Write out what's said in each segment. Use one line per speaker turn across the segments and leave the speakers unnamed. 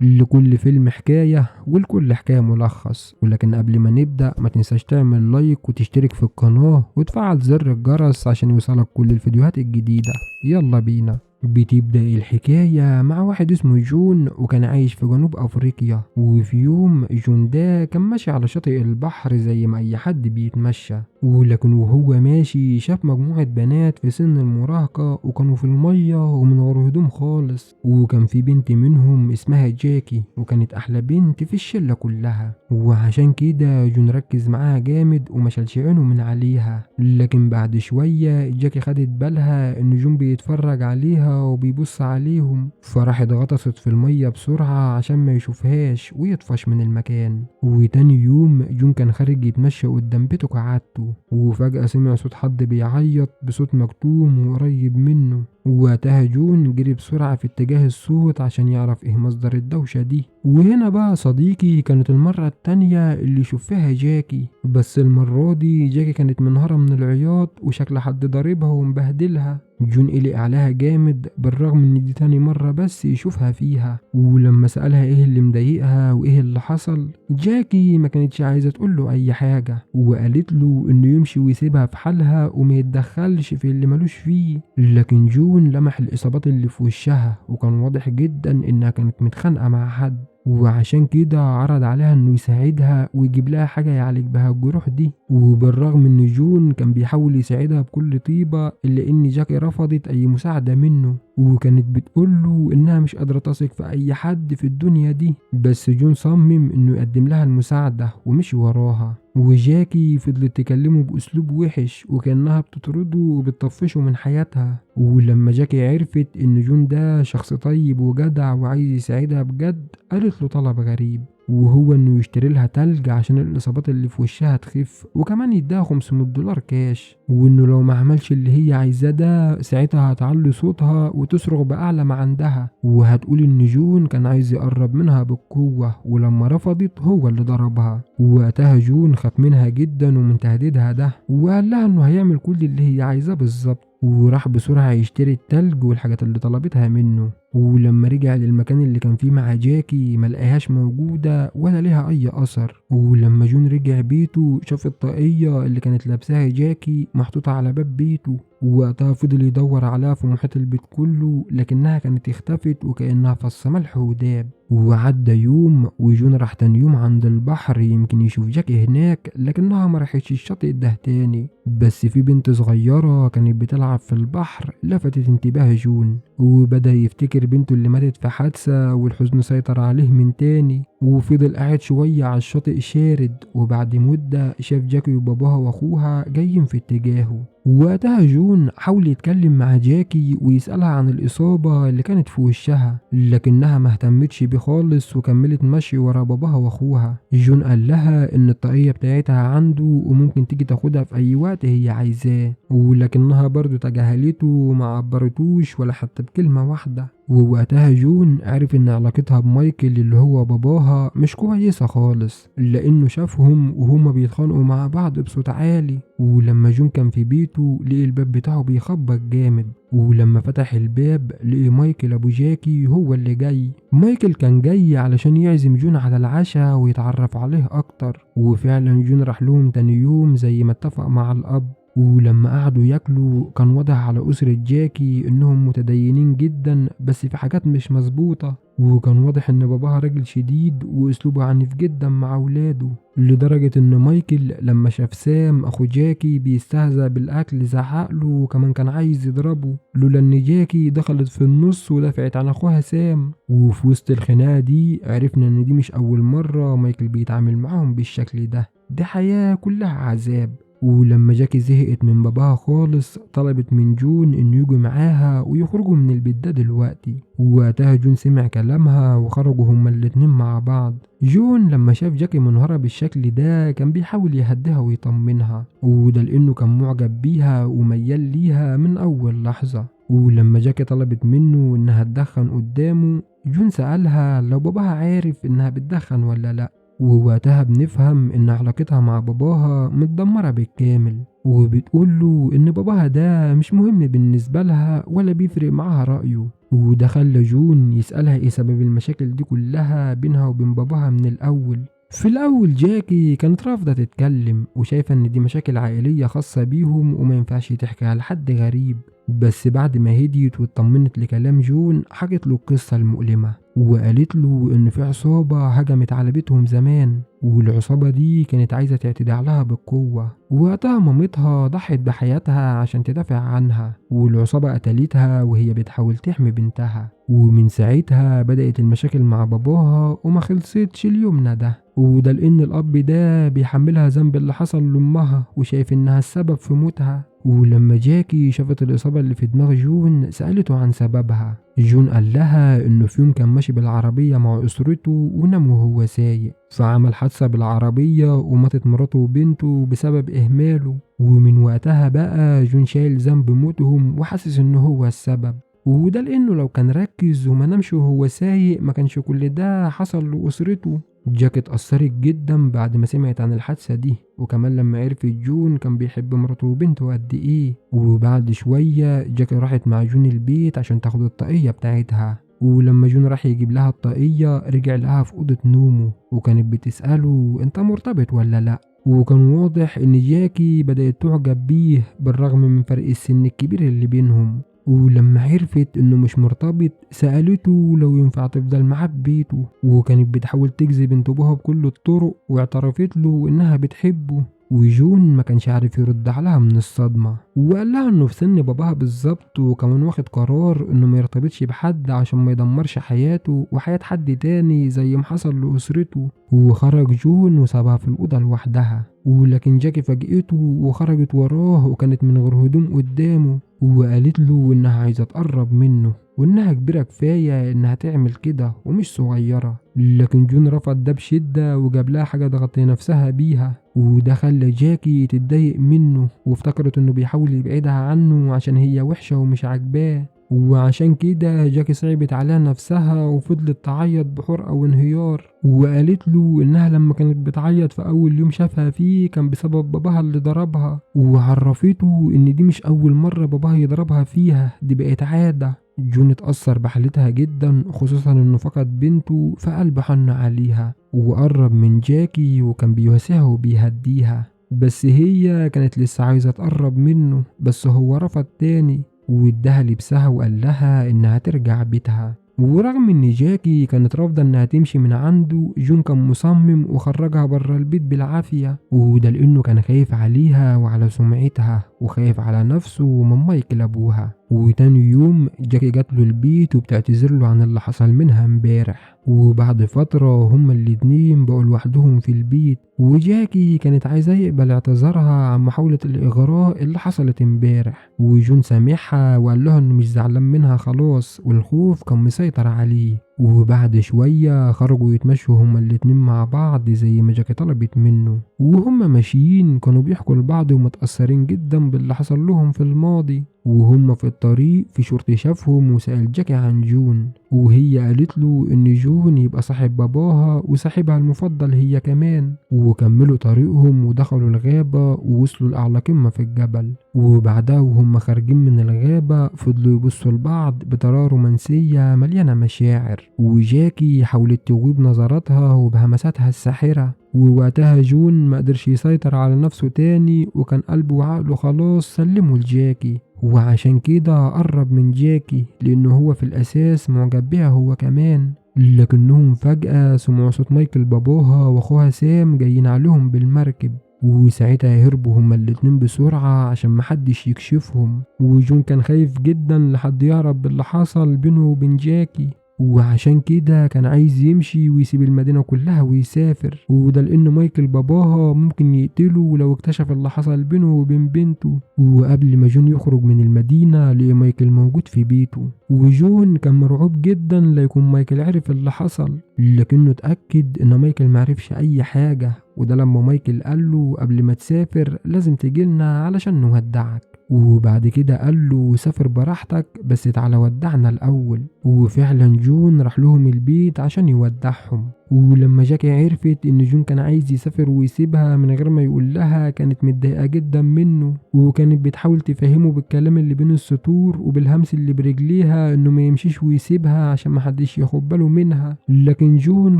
لكل فيلم حكاية ولكل حكاية ملخص، ولكن قبل ما نبدأ ما تنساش تعمل لايك وتشترك في القناة وتفعل زر الجرس عشان يوصلك كل الفيديوهات الجديدة. يلا بينا. بتبدأ الحكاية مع واحد اسمه جون وكان عايش في جنوب أفريقيا. وفي يوم جون ده كان ماشي على شاطئ البحر زي ما أي حد بيتمشى، ولكن وهو ماشي شاف مجموعة بنات في سن المراهقة وكانوا في المية ومن غير هدوم خالص. وكان في بنت منهم اسمها جاكي وكانت أحلى بنت في الشلة كلها، وعشان كده جون ركز معاها جامد وما شالش عينه من عليها. لكن بعد شوية جاكي خدت بالها إن جون بيتفرج عليها وبيبص عليهم، فراحت غطست في المية بسرعة عشان ما يشوفهاش ويطفش من المكان. وتاني يوم جون كان خارج يتمشى قدام بيته كعادته، وفجأة سمع صوت حد بيعيط بصوت مكتوم وقريب منه. وقتها جون جري بسرعة في اتجاه الصوت عشان يعرف ايه مصدر الدوشة دي. وهنا بقى صديقي كانت المرة التانية اللي يشوف فيها جاكي، بس المرة دي جاكي كانت منهارة من العياط وشكل حد ضاربها ومبهدلها. جون قلق عليها جامد بالرغم ان دي تاني مرة بس يشوفها فيها. ولما سألها ايه اللي مضايقها وايه اللي حصل، جاكي ما كانتش عايزة تقوله اي حاجة، وقالت له انه يمشي ويسيبها في حالها وما يتدخلش في اللي ملوش فيه. لكن جون لمح الاصابات اللي في وشها وكان واضح جدا انها كانت متخانقة مع حد، وعشان كده عرض عليها انه يساعدها ويجيب لها حاجة يعالج بها الجروح دي. وبالرغم ان جون كان بيحاول يساعدها بكل طيبة الا ان جاكي رفضت اي مساعدة منه، وكانت بتقوله انها مش قادرة تثق في اي حد في الدنيا دي. بس جون صمم انه يقدم لها المساعدة ومشي وراها. وجاكي فضلت تكلمه بأسلوب وحش وكأنها بتطرده وبتطفشه من حياتها. ولما جاكي عرفت إن جون ده شخص طيب وجدع وعايز يساعدها بجد، قالت له طلب غريب، وهو إنه يشتري لها تلج عشان الإصابات اللي في وشها تخف، وكمان يديها $500 كاش، وإنه لو ما عملش اللي هي عايزاه ده ساعتها هتعلي صوتها وتصرخ بأعلى ما عندها، وهتقول إن جون كان عايز يقرب منها بالقوة، ولما رفضت هو اللي ضربها. ووقتها جون خاف منها جدا ومن تهديدها ده، وقال لها إنه هيعمل كل اللي هي عايزاه بالظبط، وراح بسرعة يشتري التلج والحاجات اللي طلبتها منه. ولما رجع للمكان اللي كان فيه مع جاكي ملقاهاش موجودة ولا ليها أي أثر. ولما جون رجع بيته شاف الطاقية اللي كانت لابساها جاكي محطوطة على باب بيته، ووقتها فضل يدور عليها في محيط البيت كله لكنها كانت اختفت وكأنها فص ملح وداب. وعدى يوم وجون راح تاني يوم عند البحر يمكن يشوف جاكي هناك، لكنها ما راحتش الشاطئ ده تاني. بس في بنت صغيرة كانت بتلعب في البحر لفتت انتباه جون، وبدأ يفتكر بنته اللي ماتت في حادثة والحزن سيطر عليه من تاني. وفضل قاعد شوية على الشاطئ شارد، وبعد مدة شاف جاكي وباباها واخوها جايين في اتجاهه. وقتها جون حاول يتكلم مع جاكي ويسألها عن الإصابة اللي كانت في وشها، لكنها ما اهتمتش بيه خالص وكملت مشي ورا باباها واخوها. جون قال لها ان الطاقية بتاعتها عنده وممكن تيجي تاخدها في اي وقت هي عايزاه، ولكنها برضو تجاهلته وما عبرتوش ولا حتى بكلمة واحدة. ووقتها جون عرف ان علاقتها بمايكل اللي هو باباها مش كويسة خالص، لانه شافهم وهما بيتخانقوا مع بعض بصوت عالي. ولما جون كان في بيته لقي الباب بتاعه بيخبط جامد، ولما فتح الباب لقي مايكل ابو جاكي هو اللي جاي. مايكل كان جاي علشان يعزم جون على العشاء ويتعرف عليه اكتر، وفعلا جون راح لهم تاني يوم زي ما اتفق مع الاب. ولما قعدوا ياكلوا كان واضح على أسرة جاكي إنهم متدينين جدا بس في حاجات مش مظبوطة، وكان واضح إن باباها راجل شديد وأسلوبه عنيف جدا مع أولاده، لدرجة إن مايكل لما شاف سام أخو جاكي بيستهزأ بالأكل زعقله وكمان كان عايز يضربه، لولا إن جاكي دخلت في النص ودافعت عن أخوها سام. وفي وسط الخناقة دي عرفنا إن دي مش أول مرة مايكل بيتعامل معاهم بالشكل ده، دي حياة كلها عذاب. ولما جاكي زهقت من باباها خالص طلبت من جون انه يجوا معاها ويخرجوا من البيت ده دلوقتي. ووقتها جون سمع كلامها وخرجوا هما الاتنين مع بعض. جون لما شاف جاكي منهارة بالشكل ده كان بيحاول يهديها ويطمنها، وده لانه كان معجب بيها وميال ليها من اول لحظة. ولما جاكي طلبت منه انها تدخن قدامه، جون سألها لو باباها عارف انها بتدخن ولا لا، ووقتها بنفهم ان علاقتها مع باباها متدمرة بالكامل، وبتقوله ان باباها ده مش مهم بالنسبة لها ولا بيفرق معاها رأيه. وده خلى جون يسألها ايه سبب المشاكل دي كلها بينها وبين باباها من الأول. في الأول جاكي كانت رافضة تتكلم وشايفة إن دي مشاكل عائلية خاصة بيهم وما ينفعش تحكيها لحد غريب، بس بعد ما هديت واطمنت لكلام جون حكت له القصة المؤلمة وقالت له إن في عصابة هجمت على بيتهم زمان، والعصابة دي كانت عايزة تعتدي عليها بالقوة، ووقتها مامتها ضحت بحياتها عشان تدافع عنها، والعصابة قتلتها وهي بتحاول تحمي بنتها. ومن ساعتها بدأت المشاكل مع باباها وما خلصتش اليوم ده، وده لأن الأب ده بيحملها ذنب اللي حصل لأمها وشايف إنها السبب في موتها. ولما جاكي شافت الإصابة اللي في دماغ جون سألته عن سببها. جون قال لها إنه في يوم كان ماشي بالعربية مع أسرته ونام وهو سايق، فعمل حادثة بالعربية وماتت مراته وبنته بسبب إهماله، ومن وقتها بقى جون شايل ذنب موتهم وحاسس إنه هو السبب، وده لأنه لو كان ركز وما نامش وهو سايق ما كانش كل ده حصل لأسرته. جاك اتأثرت جدا بعد ما سمعت عن الحادثة دي، وكمان لما عرفت جون كان بيحب مراته وبنته قد ايه. وبعد شوية جاك راحت مع جون البيت عشان تاخد الطاقية بتاعتها، ولما جون راح يجيب لها الطاقية رجع لها في أوضة نومه وكانت بتسأله انت مرتبط ولا لأ، وكان واضح ان جاكي بدأت تعجب بيه بالرغم من فرق السن الكبير اللي بينهم. ولما عرفت انه مش مرتبط سألته لو ينفع تفضل معاه في بيته، وكانت بتحاول تجذب انتباهه بكل الطرق واعترفت له انها بتحبه. وجون ما كانش عارف يرد عليها من الصدمة، وقال لها انه في سن باباها بالظبط، وكمان واخد قرار انه ما يرتبطش بحد عشان ما يدمرش حياته وحياة حد تاني زي ما حصل لأسرته. وخرج جون وسابها في الأوضة لوحدها، ولكن جاكي فاجئته وخرجت وراه وكانت من غير هدوم قدامه، وقالت له انها عايزة تقرب منه وانها كبيرة كفاية انها تعمل كده ومش صغيرة. لكن جون رفض ده بشدة وجاب لها حاجة تغطي نفسها بيها، وده خلى جاكي تتضايق منه وافتكرت انه بيحاول يبعدها عنه عشان هي وحشة ومش عاجباه. وعشان كده جاكي صعبت عليها نفسها وفضلت تعيط بحرقة وانهيار، وقالت له انها لما كانت بتعيط في اول يوم شافها فيه كان بسبب باباها اللي ضربها، وعرفته ان دي مش اول مرة باباها يضربها فيها، دي بقت عادة. جون اتأثر بحالتها جدا خصوصا انه فقد بنته فقلبه حن عليها وقرب من جاكي وكان بيواسيها وبيهديها، بس هي كانت لسه عايزة تقرب منه بس هو رفض تاني واداها لبسها وقال لها انها ترجع بيتها. ورغم ان جاكي كانت رافضة انها تمشي من عنده جون كان مصمم وخرجها بره البيت بالعافية، وده لانه كان خايف عليها وعلى سمعتها وخايف على نفسه ومن مايكل ابوها. وتاني يوم جاكي جات له البيت وبتعتذر له عن اللي حصل منها امبارح، وبعد فترة هما الاتنين بقوا لوحدهم في البيت، وجاكي كانت عايزة يقبل اعتذارها عن محاولة الإغراء اللي حصلت امبارح، وجون سامحها وقال لها انه مش زعلان منها خلاص والخوف كان مسيطر عليه. وبعد شوية خرجوا يتمشوا هما الاتنين مع بعض زي ما جاكي طلبت منه، وهما ماشيين كانوا بيحكوا لبعض ومتأثرين جدا باللي حصل لهم في الماضي. وهم في الطريق في شرطي شافهم وسأل جاكي عن جون، وهي قالت له ان جون يبقى صاحب باباها وصاحبها المفضل هي كمان. وكملوا طريقهم ودخلوا الغابة ووصلوا لأعلى قمة في الجبل، وبعدها وهم خارجين من الغابة فضلوا يبصوا لبعض بطريقة رومانسية مليانة مشاعر، وجاكي حاولت تغيب نظراتها وبهمساتها الساحرة. ووقتها جون مقدرش يسيطر على نفسه تاني وكان قلبه وعقله خلاص سلموا لجاكي، وعشان كده قرب من جاكي لأنه هو في الأساس معجب بيها هو كمان. لكنهم فجأة سمعوا صوت مايكل باباها واخوها سام جايين عليهم بالمركب، وساعتها هربوا هما الاتنين بسرعة عشان محدش يكشفهم. وجون كان خايف جدا لحد يعرف باللي حصل بينه وبين جاكي، وعشان كده كان عايز يمشي ويسيب المدينة كلها ويسافر، وده لأن مايكل باباها ممكن يقتله لو اكتشف اللي حصل بينه وبين بنته. وقبل ما جون يخرج من المدينة لقى مايكل موجود في بيته، وجون كان مرعوب جدا ليكون مايكل عرف اللي حصل، لكنه اتأكد ان مايكل معرفش اي حاجة، وده لما مايكل قاله قبل ما تسافر لازم تجيلنا علشان نودعك. وبعد كده قال له سافر براحتك بس تعالى ودعنا الأول. وفعلا جون راح لهم البيت عشان يودعهم، ولما جاكي عرفت ان جون كان عايز يسافر ويسيبها من غير ما يقول لها كانت متضايقة جدا منه، وكانت بتحاول تفهمه بالكلام اللي بين السطور وبالهمس اللي برجليها انه ما يمشيش ويسيبها عشان محدش ياخد باله منها. لكن جون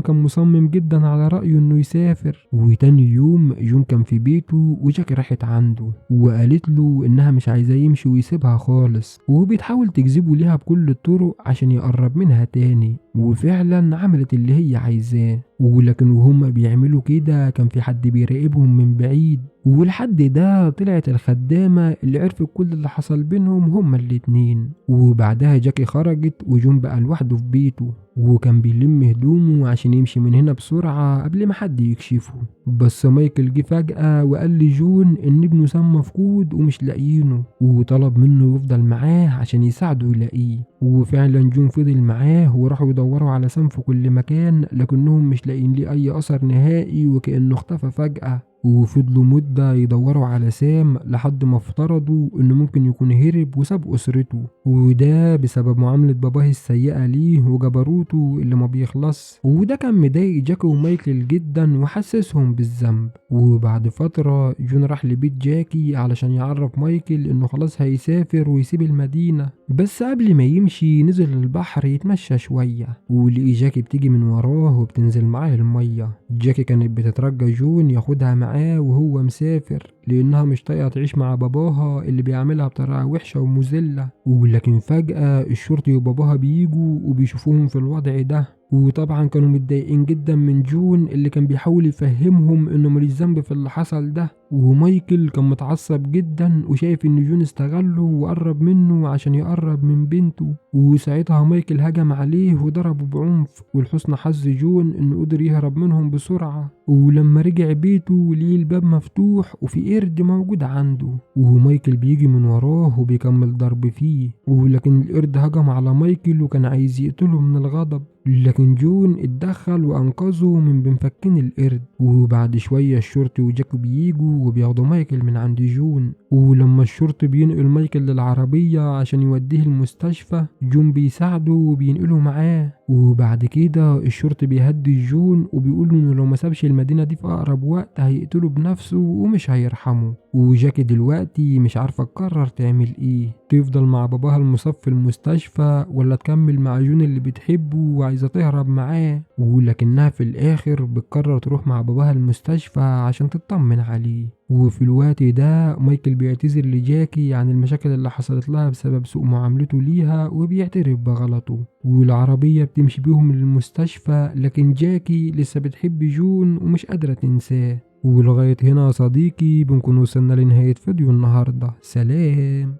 كان مصمم جدا على رأيه انه يسافر. وتاني يوم جون كان في بيته وجاكي راحت عنده وقالت له انها مش عايزاه يمشي ويسيبها خالص، وبتحاول تجذبه ليها بكل الطرق عشان يقرب منها تاني. وفعلا عملت اللي هي عايزاه. ولكن وهم بيعملوا كده كان في حد بيراقبهم من بعيد، والحد ده طلعت الخدامة اللي عرفت كل اللي حصل بينهم هما الاتنين. وبعدها جاكي خرجت وجون بقى لوحده في بيته، وكان بيلم هدومه عشان يمشي من هنا بسرعة قبل ما حد يكشفه. بس مايكل جه فجأة وقال لجون إن ابنه سام مفقود ومش لاقيينه، وطلب منه يفضل معاه عشان يساعده يلاقيه. وفعلا جون فضل معاه وراحوا يدوروا على سام في كل مكان، لكنهم مش لاقيين ليه أي أثر نهائي وكأنه اختفى فجأة. وفضلوا مدة يدوروا على سام لحد ما افترضوا انه ممكن يكون هرب وساب اسرته، وده بسبب معاملة باباه السيئة ليه وجبروته اللي ما بيخلص. وده كان مضايق جاكي ومايكل جدا وحسسهم بالذنب. وبعد فترة جون راح لبيت جاكي علشان يعرف مايكل انه خلاص هيسافر ويسيب المدينة، بس قبل ما يمشي نزل البحر يتمشى شوية، ولقي جاكي بتيجي من وراه وبتنزل معاه المية. جاكي كانت بتترجى جون ياخدها معاه وهو مسافر لانها مش طايقه تعيش مع باباها اللي بيعملها بطريقه وحشه ومذله. ولكن فجاه الشرطي وباباها بيجوا وبيشوفوهم في الوضع ده، وطبعا كانوا متضايقين جدا من جون اللي كان بيحاول يفهمهم انه مليش ذنب في اللي حصل ده. ومايكل كان متعصب جدا وشايف ان جون استغله وقرب منه عشان يقرب من بنته. وساعتها مايكل هجم عليه وضربه بعنف، ولحسن حظ جون انه قدر يهرب منهم بسرعة. ولما رجع بيته ليه الباب مفتوح وفي قرد موجود عنده، ومايكل بيجي من وراه وبيكمل ضرب فيه. ولكن القرد هجم على مايكل وكان عايز يقتله من الغضب، لكن جون اتدخل وانقذه من بين فكين القرد. وبعد شوية الشرطي وجاكو بييجوا وبياخدوا مايكل من عند جون. ولما الشرطي بينقل مايكل للعربية عشان يوديه المستشفى، جون بيساعده وبينقله معاه. وبعد كده الشرطي بيهدي جون وبيقول انه لو ما سابش المدينة دي في اقرب وقت هيقتله بنفسه ومش هيرحمه. وجاكي دلوقتي مش عارفة تقرر تعمل ايه، تفضل مع باباها المصاب في المستشفى ولا تكمل مع جون اللي بتحبه وعايزة تهرب معاه. ولكنها في الاخر بتقرر تروح مع باباها المستشفى عشان تطمن عليه. وفي الوقت ده مايكل بيعتذر لجاكي عن المشاكل اللي حصلت لها بسبب سوء معاملته ليها وبيعترف بغلطه. والعربية بتمشي بيهم للمستشفى، لكن جاكي لسه بتحب جون ومش قادرة تنساه. ولغاية هنا يا صديقي بنكون وصلنا لنهاية فيديو النهاردة. سلام.